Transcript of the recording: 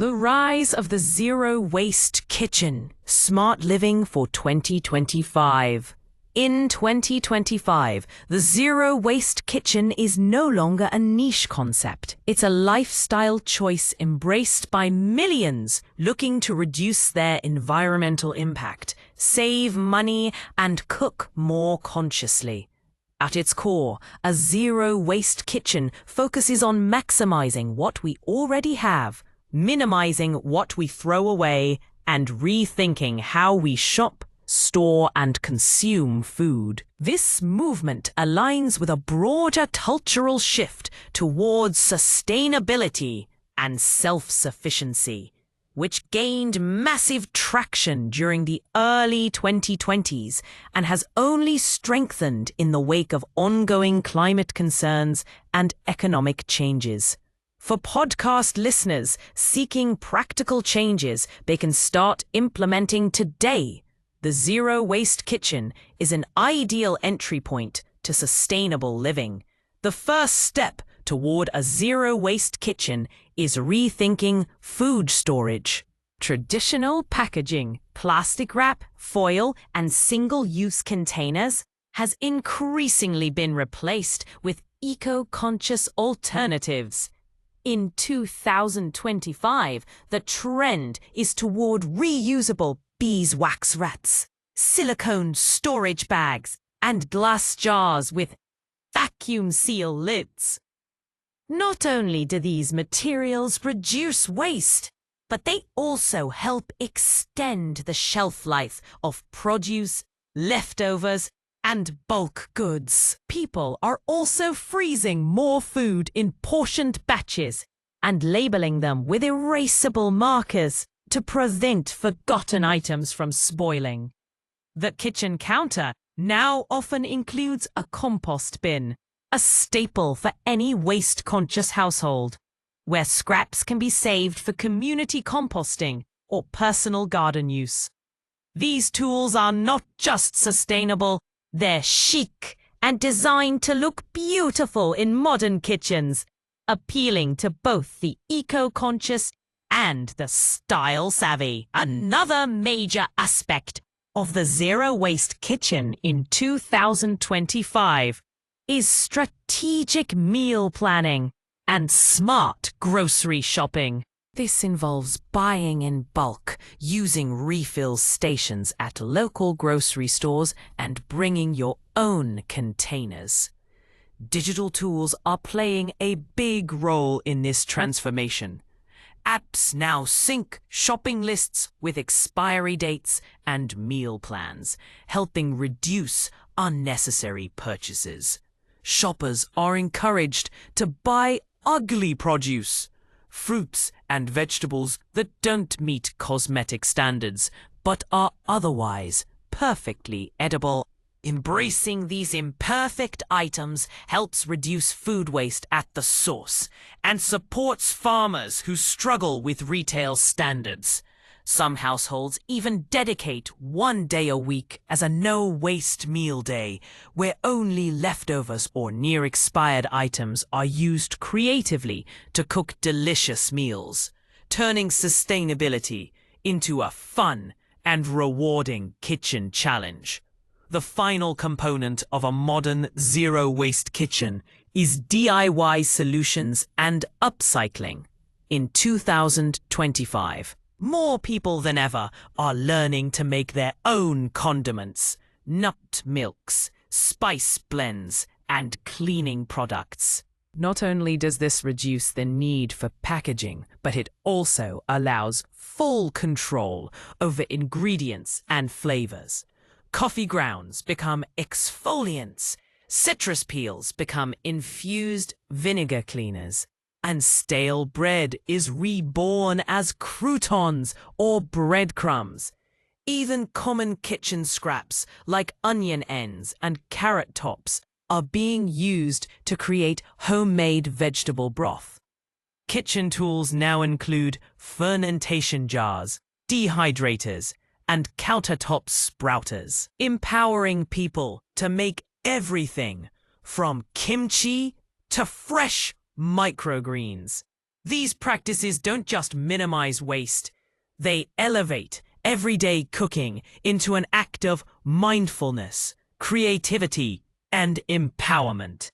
The rise of the zero-waste kitchen, smart living for 2025. In 2025, the zero-waste kitchen is no longer a niche concept. It's a lifestyle choice embraced by millions looking to reduce their environmental impact, save money, and cook more consciously. At its core, a zero-waste kitchen focuses on maximizing what we already have, minimizing what we throw away, and rethinking how we shop, store, and consume food. This movement aligns with a broader cultural shift towards sustainability and self-sufficiency, which gained massive traction during the early 2020s and has only strengthened in the wake of ongoing climate concerns and economic changes. For podcast listeners seeking practical changes they can start implementing today, the Zero Waste Kitchen is an ideal entry point to sustainable living. The first step toward a zero-waste kitchen is rethinking food storage. Traditional packaging, plastic wrap, foil, and single-use containers has increasingly been replaced with eco-conscious alternatives. In 2025, the trend is toward reusable beeswax rats, silicone storage bags, and glass jars with vacuum seal lids. Not only do these materials reduce waste, but they also help extend the shelf life of produce, leftovers, and bulk goods. People are also freezing more food in portioned batches and labeling them with erasable markers to prevent forgotten items from spoiling. The kitchen counter now often includes a compost bin, a staple for any waste-conscious household, where scraps can be saved for community composting or personal garden use. These tools are not just sustainable, they're chic and designed to look beautiful in modern kitchens, appealing to both the eco-conscious and the style-savvy. Another major aspect of the zero-waste kitchen in 2025 is strategic meal planning and smart grocery shopping. This involves buying in bulk, using refill stations at local grocery stores, and bringing your own containers. Digital tools are playing a big role in this transformation. Apps now sync shopping lists with expiry dates and meal plans, helping reduce unnecessary purchases. Shoppers are encouraged to buy ugly produce, fruits and vegetables that don't meet cosmetic standards but are otherwise perfectly edible. Embracing these imperfect items helps reduce food waste at the source and supports farmers who struggle with retail standards. Some households even dedicate one day a week as a no-waste meal day, where only leftovers or near-expired items are used creatively to cook delicious meals, turning sustainability into a fun and rewarding kitchen challenge. The final component of a modern zero-waste kitchen is DIY solutions and upcycling. In 2025, more people than ever are learning to make their own condiments, nut milks, spice blends, and cleaning products. Not only does this reduce the need for packaging, but it also allows full control over ingredients and flavors. Coffee grounds become exfoliants, citrus peels become infused vinegar cleaners, and stale bread is reborn as croutons or breadcrumbs. Even common kitchen scraps like onion ends and carrot tops are being used to create homemade vegetable broth. Kitchen tools now include fermentation jars, dehydrators, and countertop sprouters, empowering people to make everything from kimchi to fresh microgreens. These practices don't just minimize waste, they elevate everyday cooking into an act of mindfulness, creativity, and empowerment.